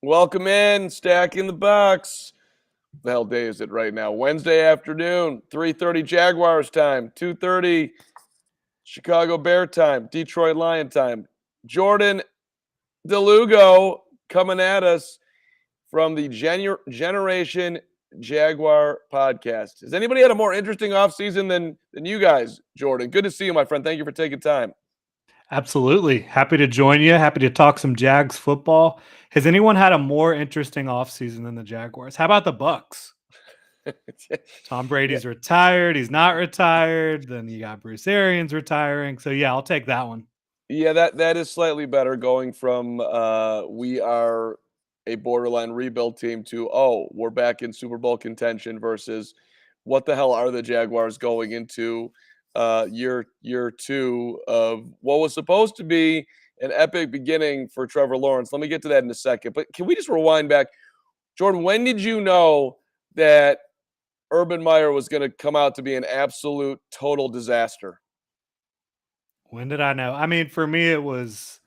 Welcome in, stacking the box. The hell day is it right now? Wednesday afternoon, 3:30 Jaguars time, 2:30 Chicago Bear time, Detroit Lion time. Jordan DeLugo coming at us from the Generation Jaguar podcast. Has anybody had a more interesting offseason than you guys, Jordan? Good to see you, my friend. Thank you for taking time. Absolutely. Happy to join you. Happy to talk some Jags football. Has anyone had a more interesting offseason than the Jaguars? How about the Bucks? Tom Yeah, Brady's retired. He's not retired. Then you got Bruce Arians retiring. So yeah, I'll take that one. yeah, that is slightly better going from we are a borderline rebuild team to we're back in Super Bowl contention versus what the hell are the Jaguars going into year two of what was supposed to be an epic beginning for Trevor Lawrence. Let me get to that in a second. But can we just rewind back? Jordan, when did you know that Urban Meyer was going to come out to be an absolute total disaster? When did I know? I mean, for me, it was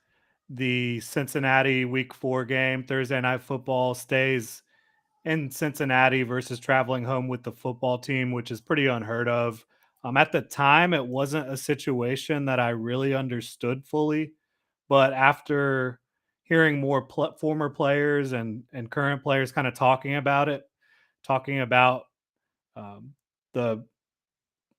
the Cincinnati Week 4 game. Thursday Night Football stays in Cincinnati versus traveling home with the football team, which is pretty unheard of. At the time, it wasn't a situation that I really understood fully, but after hearing more former players and current players kind of talking about it, talking about um, the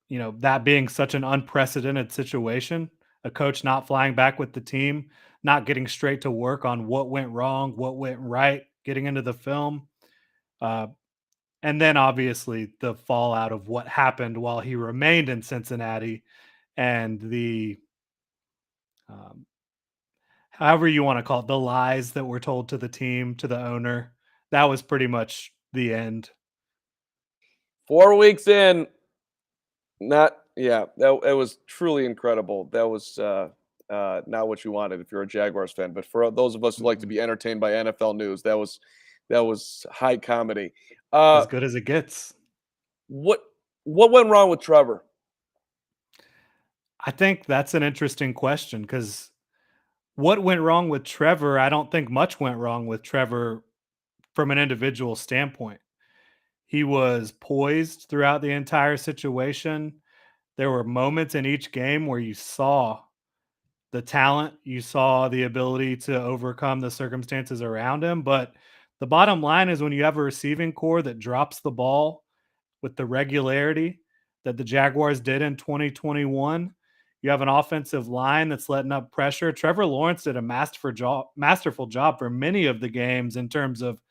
that being such an unprecedented situation, a coach not flying back with the team, not getting straight to work on what went wrong, what went right, getting into the film. Uh, and then obviously the fallout of what happened while he remained in Cincinnati and the, um, however you want to call it, the lies that were told to the team, to the owner. That was pretty much the end. 4 weeks in, not yeah, that it was truly incredible. That was not what you wanted if you're a Jaguars fan. But for those of us who like to Mm-mm. be entertained by NFL news, that was high comedy. Uh, As good as it gets. what what went wrong with Trevor? I think that's an interesting question because what went wrong with Trevor? I don't think much went wrong with Trevor from an individual standpoint. He was poised throughout the entire situation. There were moments in each game where you saw the talent, you saw the ability to overcome the circumstances around him. But the bottom line is when you have a receiving core that drops the ball with the regularity that the Jaguars did in 2021, you have an offensive line that's letting up pressure. Trevor Lawrence did a masterful job for many of the games in terms of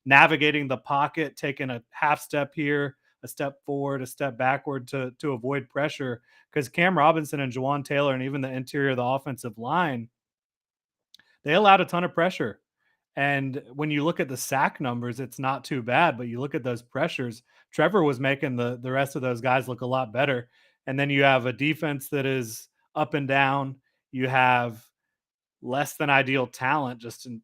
navigating the pocket, taking a half step here, a step forward, a step backward to avoid pressure. Because Cam Robinson and Jawan Taylor and even the interior of the offensive line, they allowed a ton of pressure. And when you look at the sack numbers, it's not too bad. But you look at those pressures, Trevor was making the rest of those guys look a lot better. And then you have a defense that is up and down. You have less than ideal talent just in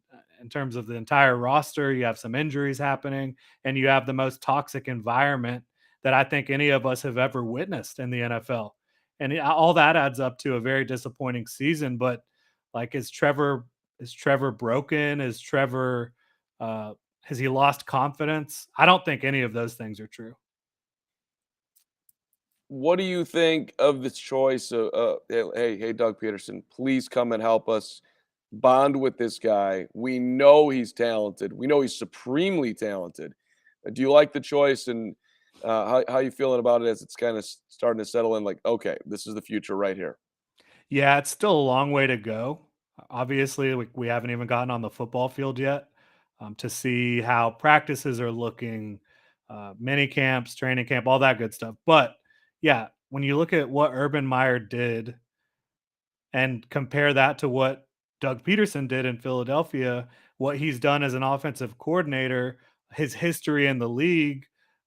terms of the entire roster. You have some injuries happening, and you have the most toxic environment that I think any of us have ever witnessed in the NFL. And all that adds up to a very disappointing season. But like, is Trevor broken? Is Trevor has he lost confidence? I don't think any of those things are true. What do you think of this choice? Hey, Doug Peterson, please come and help us bond with this guy. We know he's talented. We know he's supremely talented. Do you like the choice, and how you feeling about it as it's kind of starting to settle in? Like, okay, this is the future right here. Yeah, it's still a long way to go. Obviously, we haven't even gotten on the football field yet to see how practices are looking, mini camps, training camp, all that good stuff. But yeah, when you look at what Urban Meyer did and compare that to what Doug Peterson did in Philadelphia, what he's done as an offensive coordinator, his history in the league,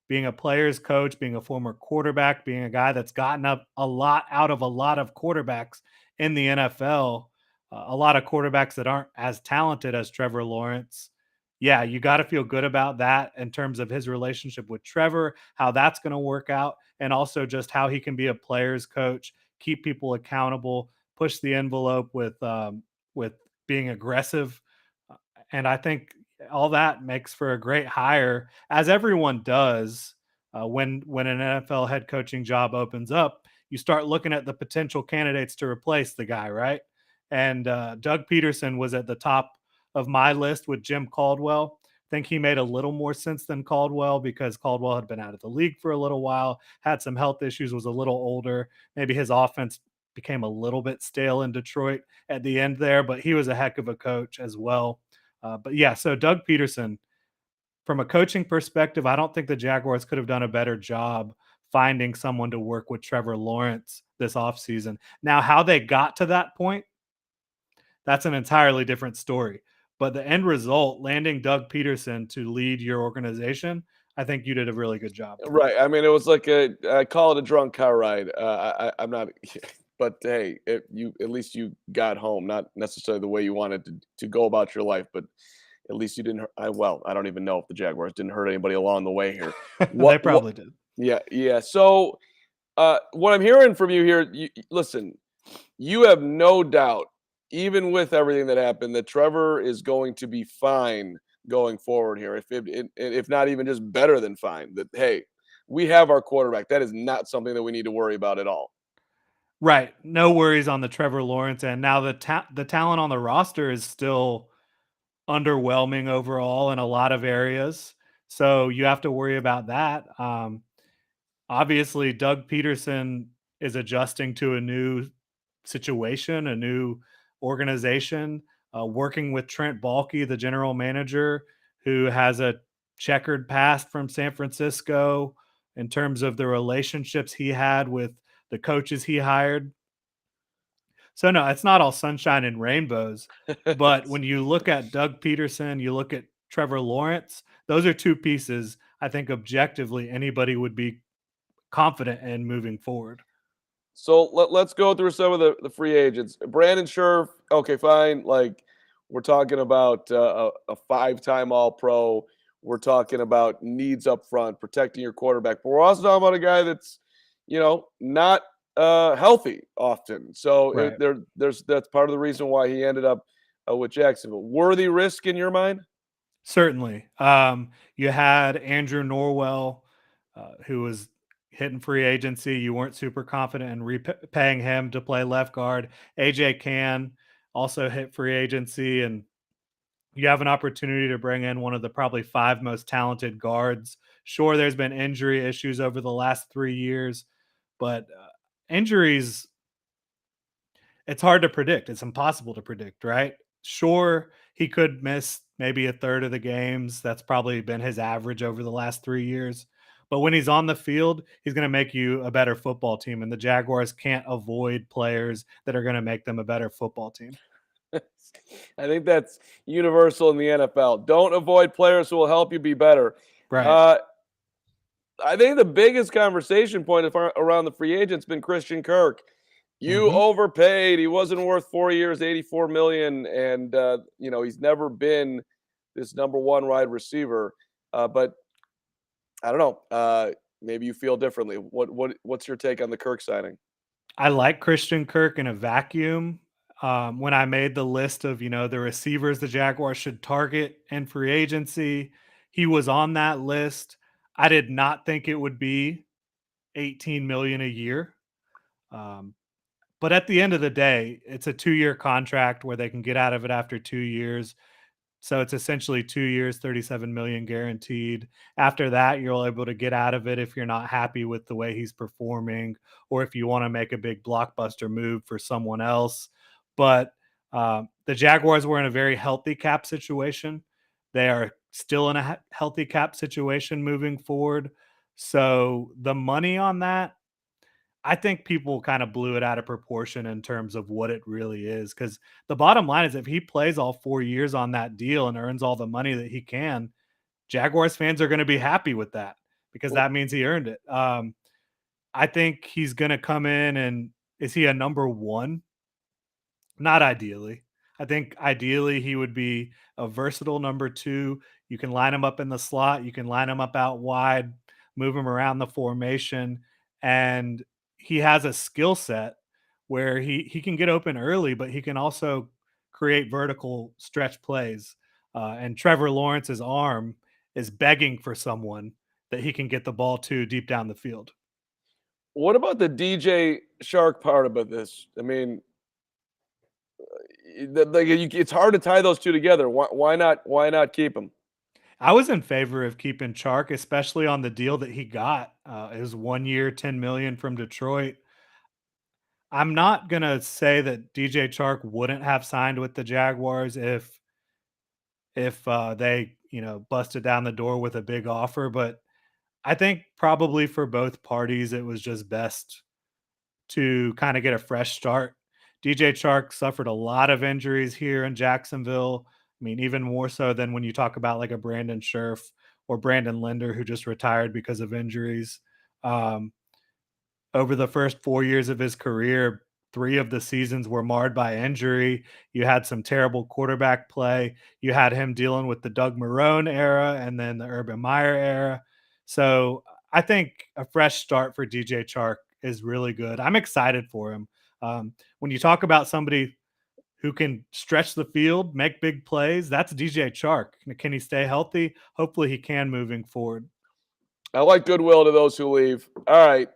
being a player's coach, being a former quarterback, being a guy that's gotten up a lot out of a lot of quarterbacks in the NFL, a lot of quarterbacks that aren't as talented as Trevor Lawrence. Yeah, you got to feel good about that in terms of his relationship with Trevor, how that's going to work out, and also just how he can be a player's coach, keep people accountable, push the envelope with being aggressive. And I think All that makes for a great hire, as everyone does. When an NFL head coaching job opens up, you start looking at the potential candidates to replace the guy, right? And Doug Peterson was at the top of my list with Jim Caldwell. I think he made a little more sense than Caldwell because Caldwell had been out of the league for a little while, had some health issues, was a little older. Maybe his offense became a little bit stale in Detroit at the end there, but he was a heck of a coach as well. But yeah, so Doug Peterson, from a coaching perspective, I don't think the Jaguars could have done a better job finding someone to work with Trevor Lawrence this offseason. Now, how they got to that point, that's an entirely different story. But the end result, landing Doug Peterson to lead your organization, I think you did a really good job. Right. I mean, it was like I call it a drunk car ride. I'm not, but hey, you at least you got home, not necessarily the way you wanted to go about your life, but at least you didn't. I don't even know if the Jaguars didn't hurt anybody along the way here. They What? probably did. Yeah, yeah. So, what I'm hearing from you here, listen, you have no doubt, even with everything that happened, that Trevor is going to be fine going forward here. If not even just better than fine. That hey, we have our quarterback. That is not something that we need to worry about at all. Right. No worries on the Trevor Lawrence end. Now the talent on the roster is still underwhelming overall in a lot of areas. So you have to worry about that. Obviously, Doug Peterson is adjusting to a new situation, a new organization, working with Trent Baalke, the general manager, who has a checkered past from San Francisco in terms of the relationships he had with the coaches he hired. So no, it's not all sunshine and rainbows. But when you look at Doug Peterson, you look at Trevor Lawrence, those are two pieces I think objectively anybody would be confident in moving forward. So let's go through some of the free agents. Brandon Scherf, okay, fine. Like we're talking about a five-time All Pro. We're talking about needs up front, protecting your quarterback. But we're also talking about a guy that's, not healthy often. So Right. there's that's part of the reason why he ended up with Jacksonville. Worthy risk in your mind? Certainly. You had Andrew Norwell, who was hitting free agency. You weren't super confident in repaying him to play left guard. AJ Can also hit free agency, and you have an opportunity to bring in one of the probably five most talented guards. Sure, there's been injury issues over the last 3 years, but injuries, it's hard to predict. It's impossible to predict, right? Sure, he could miss maybe a third of the games. That's probably been his average over the last 3 years. But when he's on the field, he's going to make you a better football team. And the Jaguars can't avoid players that are going to make them a better football team. I think that's universal in the NFL. Don't avoid players who will help you be better. Right. Uh, I think the biggest conversation point around the free agent's been Christian Kirk. You Hmm. overpaid. He wasn't worth 4 years, 84 million, and he's never been this number one wide receiver. But I don't know. Maybe you feel differently. What's your take on the Kirk signing? I like Christian Kirk in a vacuum. When I made the list of the receivers the Jaguars should target in free agency, he was on that list. I did not think it would be 18 million a year. Um, but at the end of the day, it's a 2-year contract where they can get out of it after 2 years. So it's essentially 2 years, 37 million guaranteed. After that, you're able to get out of it if you're not happy with the way he's performing, or if you want to make a big blockbuster move for someone else. But the Jaguars were in a very healthy cap situation. They are still in a healthy cap situation moving forward. So the money on that, I think people kind of blew it out of proportion in terms of what it really is. Because the bottom line is, if he plays all 4 years on that deal and earns all the money that he can, Jaguars fans are going to be happy with that because that means he earned it. I think he's going to come in, and is he a number one? Not ideally. I think ideally he would be a versatile number two. You can line him up in the slot, you can line him up out wide, move him around the formation, and he has a skill set where he can get open early, but he can also create vertical stretch plays. And Trevor Lawrence's arm is begging for someone that he can get the ball to deep down the field. What about the DJ Shark part about this? I mean, it's hard to tie those two together. Why not? Why not keep him? I was in favor of keeping Chark, especially on the deal that he got. It was 1 year, 10 million from Detroit. I'm not gonna say that DJ Chark wouldn't have signed with the Jaguars if they busted down the door with a big offer, but I think probably for both parties it was just best to kind of get a fresh start. DJ Chark suffered a lot of injuries here in Jacksonville. I mean, even more so than when you talk about like a Brandon Scherf or Brandon Linder who just retired because of injuries. Um, Over the first 4 years of his career, three of the seasons were marred by injury. You had some terrible quarterback play. You had him dealing with the Doug Marrone era and then the Urban Meyer era. So I think a fresh start for DJ Chark is really good. I'm excited for him. When you talk about somebody who can stretch the field, make big plays, that's DJ Chark. Can he stay healthy? Hopefully he can moving forward. I like goodwill to those who leave. All right,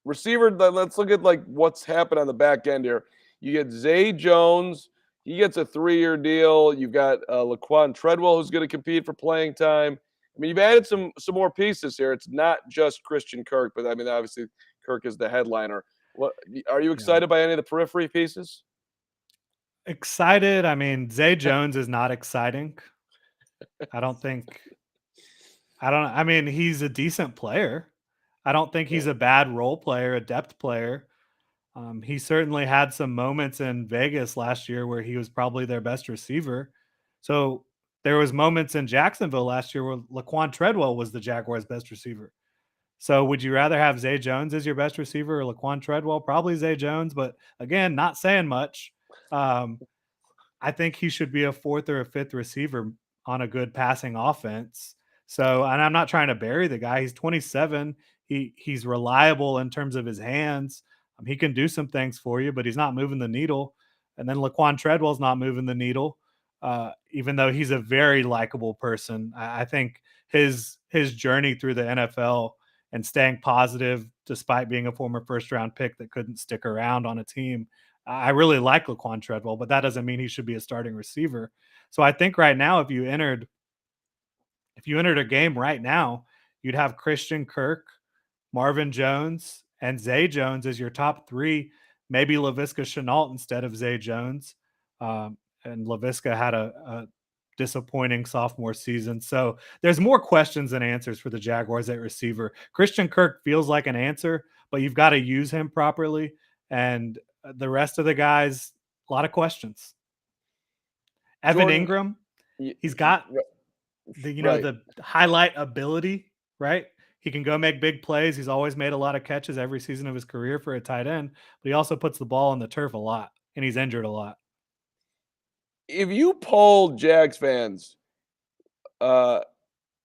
receiver. Let's look at like what's happened on the back end here. You get Zay Jones. He gets a 3-year deal. You've got Laquan Treadwell, who's going to compete for playing time. I mean, you've added some more pieces here. It's not just Christian Kirk, but I mean, obviously Kirk is the headliner. What are you Yeah. excited by any of the periphery pieces? Excited. I mean, Zay Jones is not exciting. I don't think I mean, he's a decent player. I don't think he's a bad role player, a depth player. He certainly had some moments in Vegas last year where he was probably their best receiver. So there was moments in Jacksonville last year where Laquan Treadwell was the Jaguars' best receiver. So would you rather have Zay Jones as your best receiver or Laquan Treadwell? Probably Zay Jones, but again, not saying much. Um, I think he should be a fourth or a fifth receiver on a good passing offense. So, and I'm not trying to bury the guy. He's 27. He's reliable in terms of his hands. He can do some things for you, but he's not moving the needle. And then Laquan Treadwell's not moving the needle, even though he's a very likable person. I think his journey through the NFL and staying positive despite being a former first round pick that couldn't stick around on a team, I really like Laquan Treadwell, but that doesn't mean he should be a starting receiver. So I think right now, if you entered a game right now, you'd have Christian Kirk, Marvin Jones, and Zay Jones as your top three. Maybe Laviska Shenault instead of Zay Jones. And Laviska had a disappointing sophomore season. So there's more questions than answers for the Jaguars at receiver. Christian Kirk feels like an answer, but you've got to use him properly. And the rest of the guys, a lot of questions. Evan Jordan, Ingram, y- he's got y- right? the highlight ability, right? He can go make big plays. He's always made a lot of catches every season of his career for a tight end, but he also puts the ball on the turf a lot and he's injured a lot. If you poll Jags fans, uh,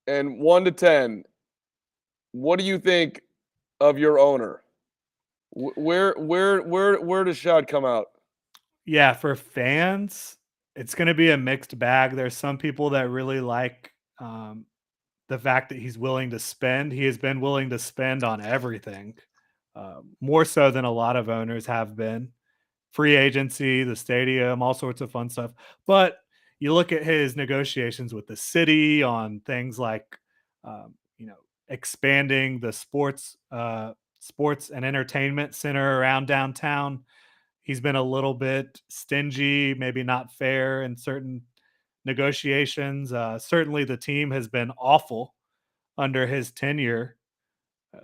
and 1 to 10, what do you think of your owner? Where does Shad come out? Yeah, for fans, it's going to be a mixed bag. There's some people that really like the fact that he's willing to spend. He has been willing to spend on everything, more so than a lot of owners have been. Free agency, the stadium, all sorts of fun stuff. But you look at his negotiations with the city on things like, um, you know, expanding the sports and entertainment center around downtown. He's been a little bit stingy, maybe not fair in certain negotiations. Certainly, the team has been awful under his tenure.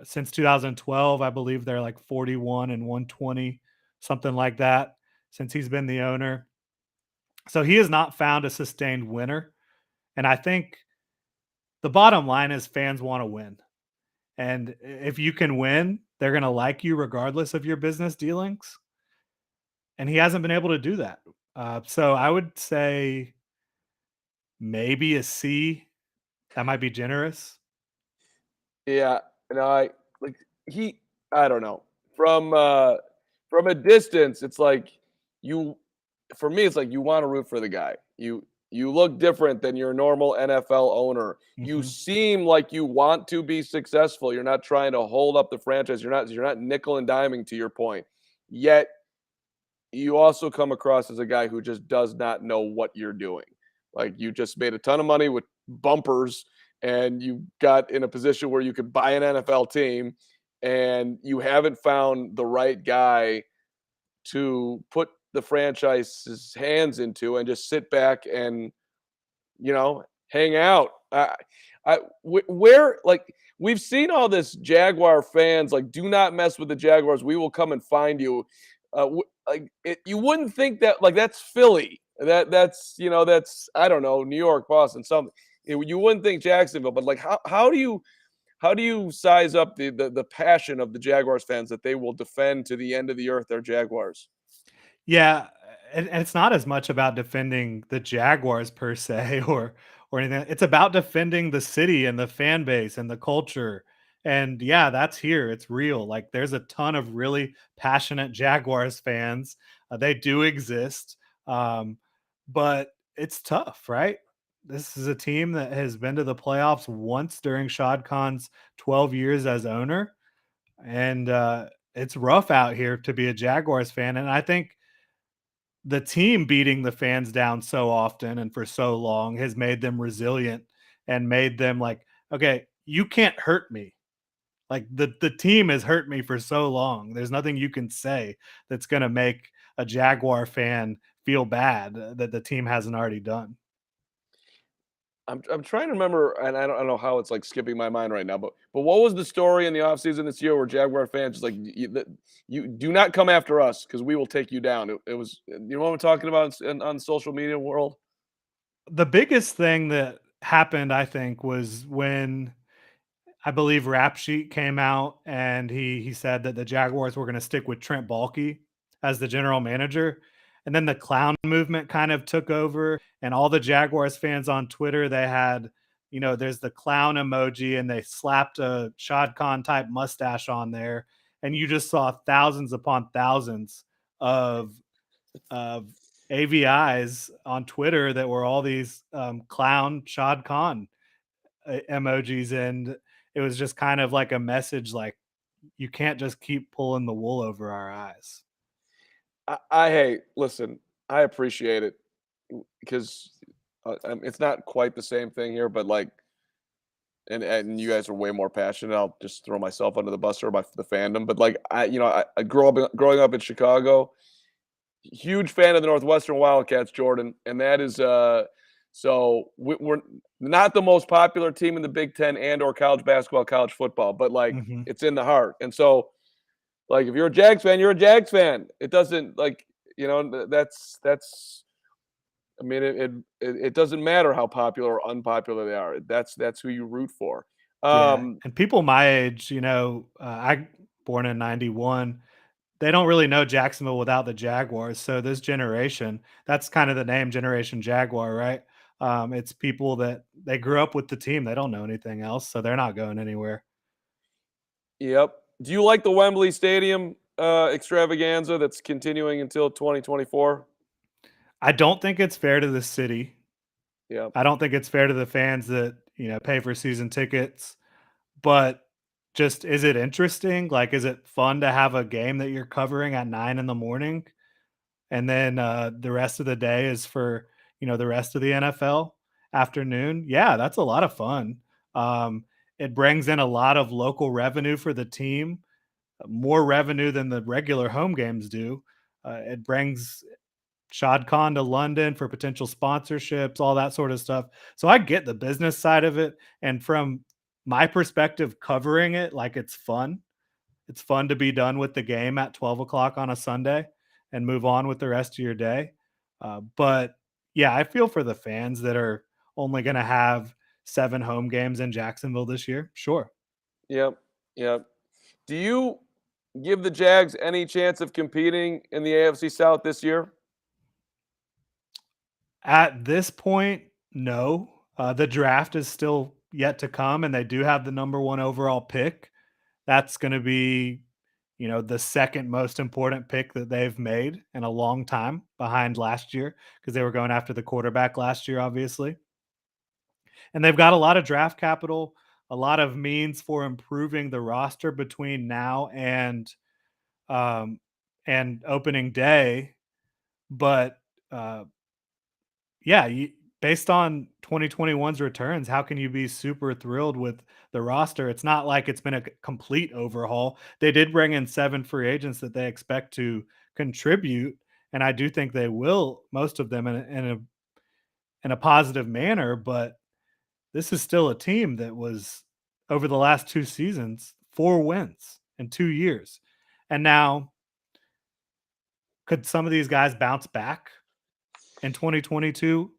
Since 2012, I believe they're like 41 and 120, something like that, since he's been the owner. So he has not found a sustained winner. And I think the bottom line is fans want to win. And if you can win, they're going to like you regardless of your business dealings. And he hasn't been able to do that. So I would say maybe a C. That might be generous. Yeah, and I like he. I don't know. From a distance, it's like you. For me, it's like you want to root for the guy. You look different than your normal NFL owner. You Mhm. seem like you want to be successful. You're not trying to hold up the franchise. You're not nickel and diming, to your point. Yet you also come across as a guy who just does not know what you're doing. Like, you just made a ton of money with bumpers, and you got in a position where you could buy an NFL team, and you haven't found the right guy to put the franchise's hands into and just sit back and, hang out. Where, like, we've seen all this Jaguar fans like, do not mess with the Jaguars. We will come and find you. You wouldn't think that, like, that's Philly. That's, I don't know, New York, Boston, something. You wouldn't think Jacksonville, but like, how do you size up the passion of the Jaguars fans that they will defend to the end of the earth their Jaguars? Yeah, and it's not as much about defending the Jaguars per se or anything. It's about defending the city and the fan base and the culture. And yeah, that's here. It's real. Like there's a ton of really passionate Jaguars fans. They do exist. Um, but it's tough, right? This is a team that has been to the playoffs once during Shad Khan's 12 years as owner. And it's rough out here to be a Jaguars fan. And I think the team beating the fans down so often and for so long has made them resilient and made them like, okay, you can't hurt me. Like the team has hurt me for so long. There's nothing you can say that's going to make a Jaguar fan feel bad that the team hasn't already done. I'm trying to remember, and I don't know how it's like skipping my mind right now, but what was the story in the offseason this year where Jaguar fans just like, you do not come after us because we will take you down. It was, you know what I'm talking about, on social media world. The biggest thing that happened, I think, was when I believe Rap Sheet came out and he said that the Jaguars were going to stick with Trent Baalke as the general manager. And then the clown movement kind of took over, and all the Jaguars fans on Twitter, they had, there's the clown emoji, and they slapped a Shad Khan type mustache on there, and you just saw thousands upon thousands of of AVIs on Twitter that were all these clown Shad Khan emojis, and it was just kind of like a message like you can't just keep pulling the wool over our eyes. Hey, listen, I appreciate it because it's not quite the same thing here, but like, and you guys are way more passionate. I'll just throw myself under the bus or the fandom, but like, I growing up in Chicago. Huge fan of the Northwestern Wildcats, Jordan, and that is so we're not the most popular team in the Big Ten and or college basketball, college football, but like, Mhm. it's in the heart. And so, like, if you're a Jags fan, you're a Jags fan. It doesn't, like, that's. I mean, it doesn't matter how popular or unpopular they are. That's who you root for. Yeah, Um, and people my age, I born in '91. They don't really know Jacksonville without the Jaguars. So this generation, that's kind of the name Generation Jaguar, right? It's people that they grew up with the team. They don't know anything else, so they're not going anywhere. yep. Do you like the Wembley Stadium extravaganza that's continuing until 2024? I don't think it's fair to the city. Yep. I don't think it's fair to the fans that, pay for season tickets, but just is it interesting? Like, is it fun to have a game that you're covering at 9 in the morning? And then the rest of the day is for, the rest of the NFL afternoon. Yeah, that's a lot of fun. Um, it brings in a lot of local revenue for the team, more revenue than the regular home games do. It brings Shad Khan to London for potential sponsorships, all that sort of stuff. So I get the business side of it. And from my perspective, covering it, like it's fun. It's fun to be done with the game at 12 o'clock on a Sunday and move on with the rest of your day. But yeah, I feel for the fans that are only going to have 7 home games in Jacksonville this year. Sure. Yep. Yep. Do you give the Jags any chance of competing in the AFC South this year? At this point, no. The draft is still yet to come, and they do have the number 1 overall pick. That's going to be the second most important pick that they've made in a long time behind last year because they were going after the quarterback last year, obviously. And they've got a lot of draft capital, a lot of means for improving the roster between now um, and opening day. But uh, yeah, based on 2021's returns, how can you be super thrilled with the roster? It's not like it's been a complete overhaul. They did bring in 7 free agents that they expect to contribute, and I do think they will, most of them in a positive manner. But this is still a team that was over the last 2 seasons 4 wins in 2 years, and now could some of these guys bounce back in 2022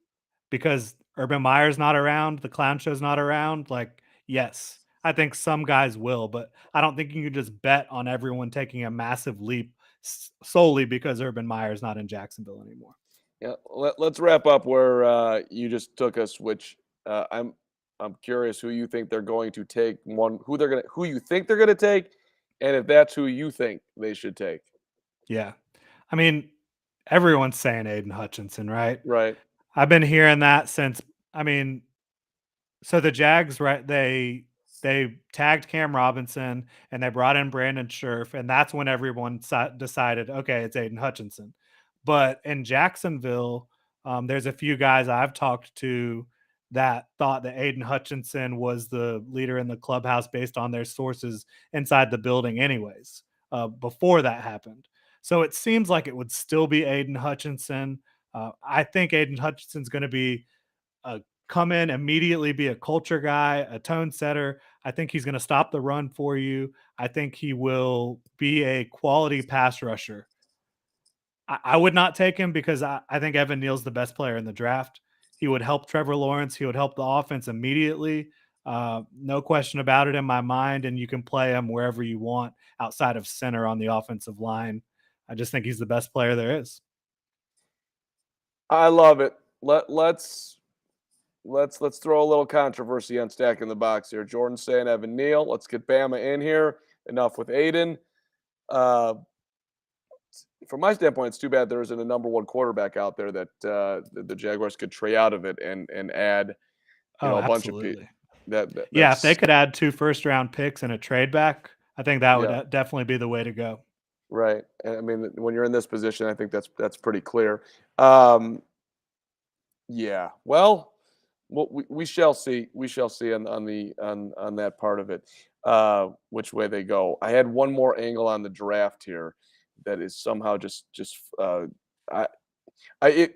because Urban Meyer's not around, the clown show's not around? Like, yes, I think some guys will, but I don't think you can just bet on everyone taking a massive leap solely because Urban Meyer's not in Jacksonville anymore. Yeah, let's wrap up where you just took us. Which I'm curious who you think they're going to take. Who you think they're going to take, and if that's who you think they should take. Yeah. I mean, everyone's saying Aiden Hutchinson, right? Right. I've been hearing that since, I mean, so the Jags, right? They tagged Cam Robinson and they brought in Brandon Scherf, and that's when everyone decided, okay, it's Aiden Hutchinson. But in Jacksonville, there's a few guys I've talked to that thought that Aiden Hutchinson was the leader in the clubhouse based on their sources inside the building, anyways. Before that happened, so it seems like it would still be Aiden Hutchinson. I think Aiden Hutchinson's going to be a come in, immediately be a culture guy, a tone setter. I think he's going to stop the run for you. I think he will be a quality pass rusher. I would not take him because I think Evan Neal's the best player in the draft. He would help Trevor Lawrence. He would help the offense immediately. No question about it in my mind. And you can play him wherever you want outside of center on the offensive line. I just think he's the best player there is. I love it. Let's throw a little controversy on stacking the box here. Jordan saying Evan Neal. Let's get Bama in here. Enough with Aiden. From my standpoint, it's too bad there isn't a number one quarterback out there that the Jaguars could trade out of it and add, Oh, a bunch of people. absolutely. Yeah, if they That's could add 2 first-round picks and a trade back, I think that would yeah, definitely be the way to go. right. I mean, when you're in this position, I think that's pretty clear. Um, yeah. Well, we shall see. We shall see on that part of it, which way they go. I had one more angle on the draft here that is somehow just I it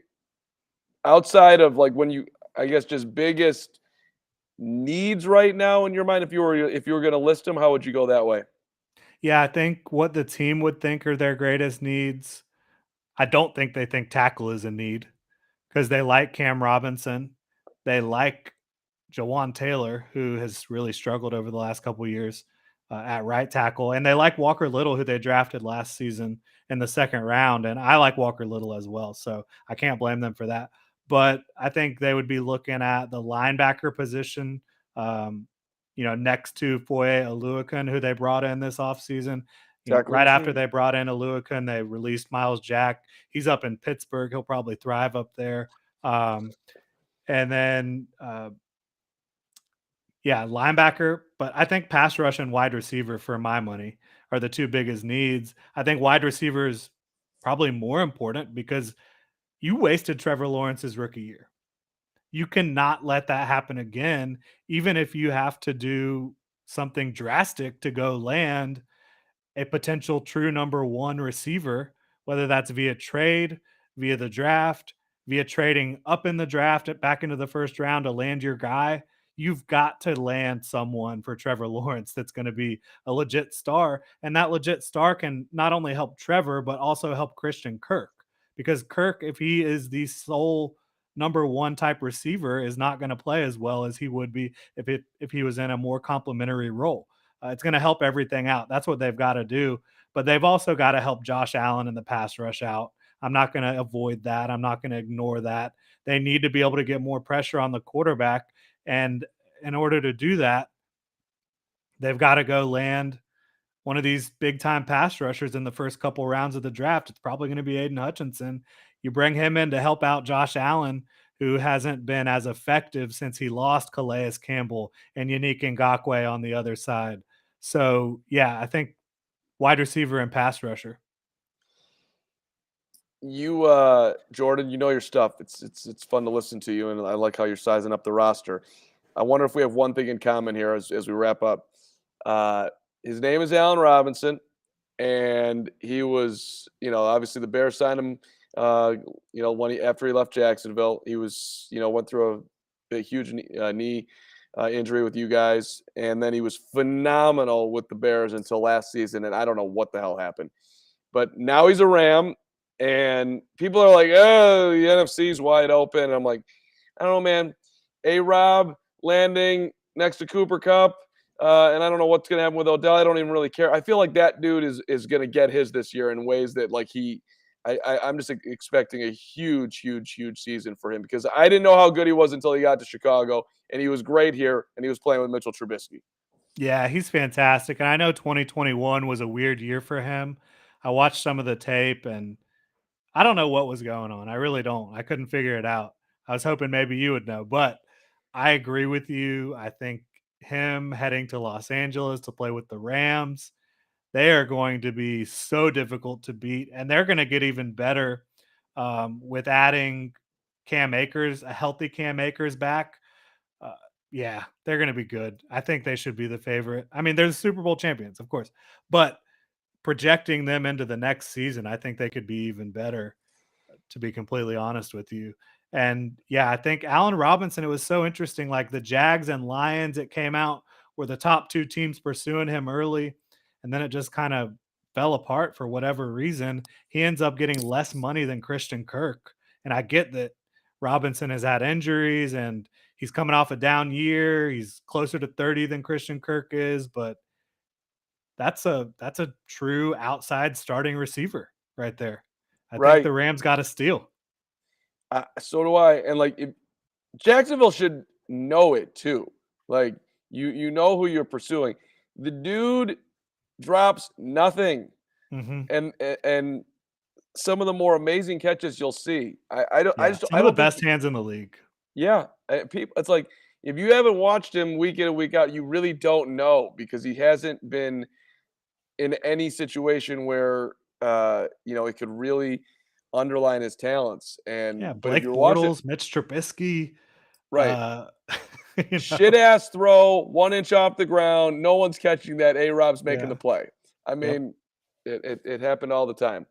outside of like when you I guess just biggest needs right now in your mind. If you were going to list them, how would you go that way? Yeah, I think what the team would think are their greatest needs, I don't think they think tackle is a need because they like Cam Robinson. They like Jawan Taylor, who has really struggled over the last couple of years at right tackle. And they like Walker Little, who they drafted last season in the second round. And I like Walker Little as well. So I can't blame them for that. But I think they would be looking at the linebacker position, um, next to Foye Oluokun, who they brought in this offseason. Tackling Right after machine. they brought in Oluokun, they released Miles Jack. He's up in Pittsburgh. He'll probably thrive up there. Um, and then yeah, linebacker, but I think pass rush and wide receiver for my money are the 2 biggest needs. I think wide receiver is probably more important because you wasted Trevor Lawrence's rookie year. You cannot let that happen again, even if you have to do something drastic to go land a potential true number 1 receiver, whether that's via trade, via the draft, via trading up in the draft back into the first round to land your guy. You've got to land someone for Trevor Lawrence that's going to be a legit star. And that legit star can not only help Trevor, but also help Christian Kirk. Because Kirk, if he is the sole number 1 type receiver, is not going to play as well as he would be if he was in a more complementary role. It's going to help everything out. That's what they've got to do. But they've also got to help Josh Allen in the pass rush out. I'm not going to avoid that. I'm not going to ignore that. They need to be able to get more pressure on the quarterback. And in order to do that, they've got to go land one of these big time pass rushers in the first couple rounds of the draft. It's probably going to be Aiden Hutchinson. You bring him in to help out Josh Allen, who hasn't been as effective since he lost Calais Campbell and Yannick Ngakoue on the other side. So, yeah, I think wide receiver and pass rusher. You, Jordan, you know your stuff. It's fun to listen to you, and I like how you're sizing up the roster. I wonder if we have one thing in common here as we wrap up. Uh, his name is Allen Robinson, and he was, obviously the Bears signed him. When after he left Jacksonville, he was, went through a huge knee injury with you guys, and then he was phenomenal with the Bears until last season, and I don't know what the hell happened. But now he's a Ram, and people are like, "Oh, the NFC's wide open." And I'm like, I don't know, man. A-Rob landing next to Cooper Cup, and I don't know what's going to happen with Odell. I don't even really care. I feel like that dude is going to get his this year in ways that I'm just expecting a huge, huge, huge season for him because I didn't know how good he was until he got to Chicago, and he was great here, and he was playing with Mitchell Trubisky. Yeah, he's fantastic. And I know 2021 was a weird year for him. I watched some of the tape and I don't know what was going on. I really don't. I couldn't figure it out. I was hoping maybe you would know, but I agree with you. I think him heading to Los Angeles to play with the Rams, they are going to be so difficult to beat, and they're going to get even better with adding Cam Akers, a healthy Cam Akers back. Uh, yeah, they're going to be good. I think they should be the favorite. I mean, they're the Super Bowl champions, of course, but projecting them into the next season, I think they could be even better, to be completely honest with you. And yeah, I think Allen Robinson, it was so interesting. Like the Jags and Lions, it came out were the top two teams pursuing him early. And then it just kind of fell apart for whatever reason. He ends up getting less money than Christian Kirk. And I get that Robinson has had injuries and he's coming off a down year. He's closer to 30 than Christian Kirk is, but that's a true outside starting receiver right there. I think Right. the Rams got a steal. So do I. And Jacksonville should know it too. Like you know who you're pursuing. The dude drops nothing, Mhm. and some of the more amazing catches you'll see. Yeah, some I of the don't think. best hands in the league. Yeah, people. It's like if you haven't watched him week in and week out, you really don't know because he hasn't been in any situation where it could really underline his talents. Yeah, But if Blake you're watching, Bortles, Mitch Trubisky, right. uh, Shit ass throw, 1 inch off the ground. No one's catching that. A-Rob's making the yeah, play. I yep. mean, it happened all the time.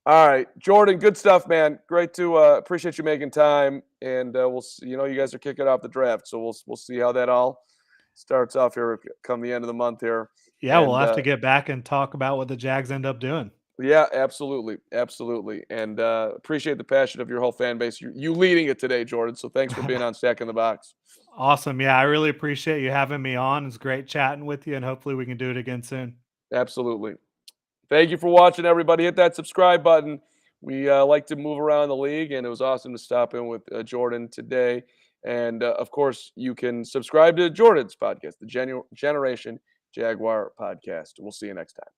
All right, Jordan, good stuff, man. Great to appreciate you making time, and we'll see, you guys are kicking off the draft, so we'll see how that all starts off here come the end of the month here. Yeah, we'll And have to get back and talk about what the Jags end up doing. yeah, absolutely, absolutely, and appreciate the passion of your whole fan base. You leading it today, Jordan. So thanks for being on Stack in the Box. Awesome. Yeah, I really appreciate you having me on. It's great chatting with you, and hopefully we can do it again soon. Absolutely. Thank you for watching, everybody. Hit that subscribe button. We like to move around the league, and it was awesome to stop in with Jordan today. And of course, you can subscribe to Jordan's podcast, the Generation Jaguar podcast. We'll see you next time.